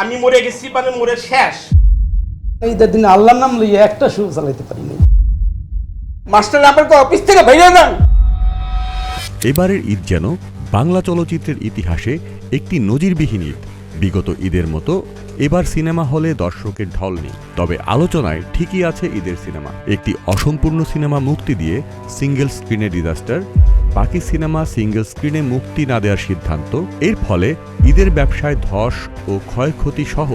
আমি মরে গেছি মানে মরে শেষ। ঈদের দিনে আল্লাহর নাম লইয়া একটা শু চালাইতে পারিনি। মাস্টার আপনার অফিস থেকে বাইরে যান। এবারের ঈদ যেন বাংলা চলচ্চিত্রের ইতিহাসে একটি নজিরবিহীন ঈদ। বিগত ঈদের মতো এবার সিনেমা হলে দর্শকের ঢল নেই, তবে আলোচনায় ঠিকই আছে ঈদের সিনেমা। একটি অসম্পূর্ণ সিনেমা মুক্তি দিয়ে সিঙ্গেল স্ক্রিনে ডিজাস্টার, বাকি সিনেমা সিঙ্গেল স্ক্রিনে মুক্তি না দেওয়ার সিদ্ধান্ত। এর ফলে ঈদের ব্যবসায় ধস ও ক্ষয়ক্ষতি সহ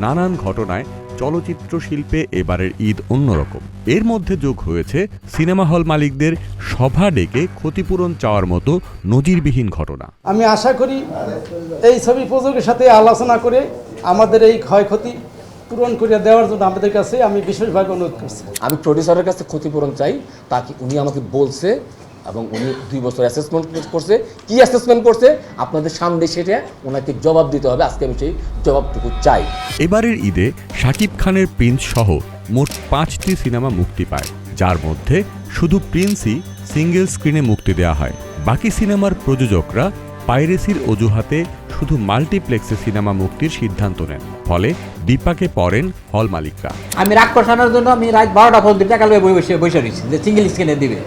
নানান ঘটনায় চলচ্চিত্র শিল্পে এবারের ঈদ অন্যরকম। এর মধ্যে যোগ হয়েছে সিনেমা হল মালিকদের সভা ডেকে ক্ষতিপূরণ চাওয়ার মতো নজিরবিহীন ঘটনা। আমি আশা করি এই ছবি প্রযোজকের সাথে আলোচনা করে আমাদের এই ক্ষয়ক্ষতি পূরণ করে দেওয়ার জন্য আমাদের কাছে আমি বিশেষভাবে অনুরোধ করছি। আমি প্রডিউসারের কাছে ক্ষতিপূরণ চাই, তাকে উনি আমাকে বলছে এবং উনি 2 বছর অ্যাসেসমেন্ট করছে। কি অ্যাসেসমেন্ট করছে আপনাদের সামনে সেটা ওনাকে জবাব দিতে হবে। আজকে আমি সেই জবাবটুকু চাই। এবারের ঈদে শাকিব খানের প্রিন্স সহ মোট 5টি সিনেমা মুক্তি পায়, যার মধ্যে শুধু প্রিন্সই সিঙ্গেল স্ক্রিনে মুক্তি দেওয়া হয়। বাকি সিনেমার প্রযোজকরা পাইরেসির অজুহাতে শুধু মাল্টিপ্লেক্সে সিনেমা মুক্তির সিদ্ধান্ত নেন, ফলে বিপাকে পড়েন হল মালিকরা। আমি রাগ কষানোর জন্য আমি রাত 12টা পর্যন্ত টাকা লয়ে বসে রয়েছি যে সিঙ্গেল স্ক্রিনে দিবে।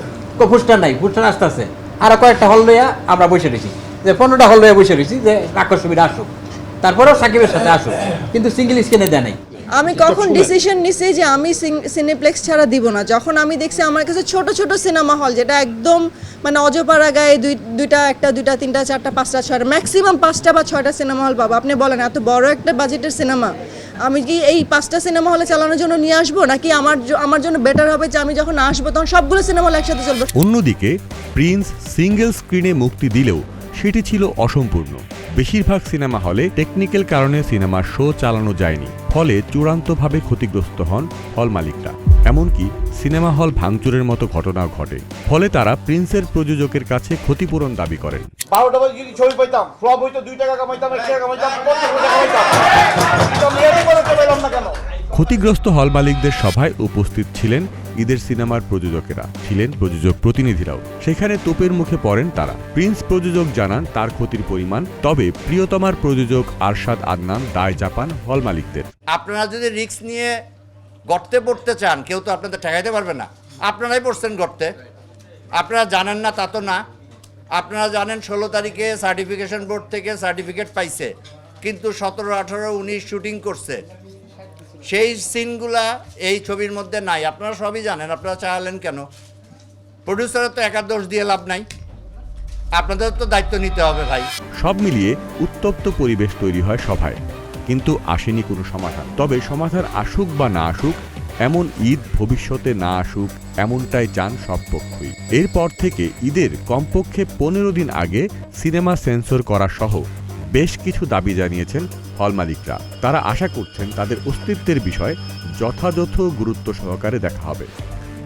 ফুস্টার নাই, ফুস্টার আসতেছে আরো কয়েকটা হল লইয়া আমরা বসে রয়েছি, যে 15টা হল লইয়া বসে রয়েছি যে রাক্ষস ছবিটা আসুক, তারপরেও সাকিবের সাথে আসুক, কিন্তু সিঙ্গেল স্ক্রিনে দেয় নাই। আমি কখন ডিসিশন নিছি যে আমি সিনেপ্লেক্স ছাড়া দিব না, যখন আমি দেখছি আমার কাছে ছোট ছোট সিনেমা হল যেটা একদম মানে অজপাড়া গায়ে দুইটা একটা দুইটা তিনটা চারটা পাঁচটা ছয়টা ম্যাক্সিমাম 5টা বা 6টা সিনেমা হল পাবো। আপনি বলেন এত বড় একটা বাজেটের সিনেমা আমি কি এই 5টা সিনেমা হলে চালানোর জন্য নিয়ে আসবো, নাকি আমার জন্য বেটার হবে যে আমি যখন আসবো তখন সবগুলো সিনেমা হল একসাথে চলবে। অন্যদিকে প্রিন্স সিঙ্গেল স্ক্রিনে মুক্তি দিলেও সেটি ছিল অসম্পূর্ণ। বেশিরভাগ সিনেমা হলে টেকনিক্যাল কারণে সিনেমার শো চালানো যায়নি, ফলে চূড়ান্তভাবে ক্ষতিগ্রস্ত হন হল মালিকরা। এমনকি সিনেমা হল ভাঙচুরের মতো ঘটনাও ঘটে, ফলে তারা প্রিন্সের প্রযোজকের কাছে ক্ষতিপূরণ দাবি করেন। 12টা বাজে যদি ছবি পাইতাম, ফ্লপ হইতো 2 টাকা কামাইতাম, 1 টাকা কামাইতাম, 50 টাকা কামাইতাম। আমি এত করতে পারলাম না কেন? ক্ষতিগ্রস্ত হল মালিকদের সভায় উপস্থিত ছিলেন ঈদের সিনেমার প্রযোজকেরা, ছিলেন প্রযোজক প্রতিনিধিরাও। সেখানে তোপের মুখে পড়েন তারা। প্রিন্স প্রযোজক জানান তার ক্ষতির পরিমাণ, তবে প্রিয়তমার প্রযোজক আরশাদ আদনান দায় চাপান হল মালিকদের। আপনারা যদি রিস্ক নিয়ে গর্তে পড়তে চান, কেউ তো আপনাদের ঠেকাইতে পারবে না। আপনারাই পড়ছেন গর্তে, আপনারা জানেন না তা তো না। আপনারা জানেন 16 তারিখে সার্টিফিকেশন বোর্ড থেকে সার্টিফিকেট পাইছে, কিন্তু 17, 18, 19 শুটিং করছে। সেই সিনগুলা এই ছবির মধ্যে নাই। আপনারা সবই জানেন, আপনারা চাইলেন কেন? প্রডিউসারের তো একা দোষ দিয়ে লাভ নাই, আপনাদের তো দায়িত্ব নিতে হবে ভাই। সব মিলিয়ে উত্তপ্ত পরিবেশ তৈরি হয় সভায়, কিন্তু আসেনি কোনো সমাধান। তবে সমাধান আসুক বা না আসুক, এমন ঈদ ভবিষ্যতে না আসুক এমনটাই চান সব পক্ষই। এরপর থেকে ঈদের কমপক্ষে 15 দিন আগে সিনেমা সেন্সর করা সহ বেশ কিছু দাবি জানিয়েছেন হল মালিকরা। তারা আশা করছেন তাদের অস্তিত্বের বিষয় যথাযথ গুরুত্ব সহকারে দেখা হবে।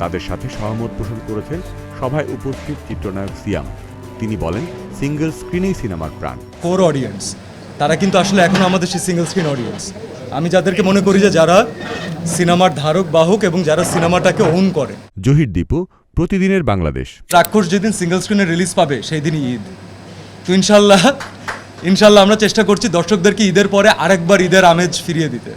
তাদের সাথে সহমত পোষণ করেছেন সভায় উপস্থিত চিত্রনায়ক সিয়াম। তিনি বলেন, সিঙ্গেল স্ক্রিনেই সিনেমার প্রাণ। কোর অডিয়েন্স তারা কিন্তু আসলে এখনও আমাদের সেই সিঙ্গেল স্ক্রিন অডিয়েন্স। আমি যাদেরকে মনে করি যে যারা সিনেমার ধারক বাহক এবং যারা সিনেমাটাকে ওন করে। জহির দীপু, প্রতিদিনের বাংলাদেশ। রাক্ষস যেদিন সিঙ্গেল স্ক্রিনে রিলিজ পাবে সেই দিনই ঈদ। তো ইনশাল্লাহ আমরা চেষ্টা করছি দর্শকদেরকে ঈদের পরে আরেকবার ঈদের আমেজ ফিরিয়ে দিতে।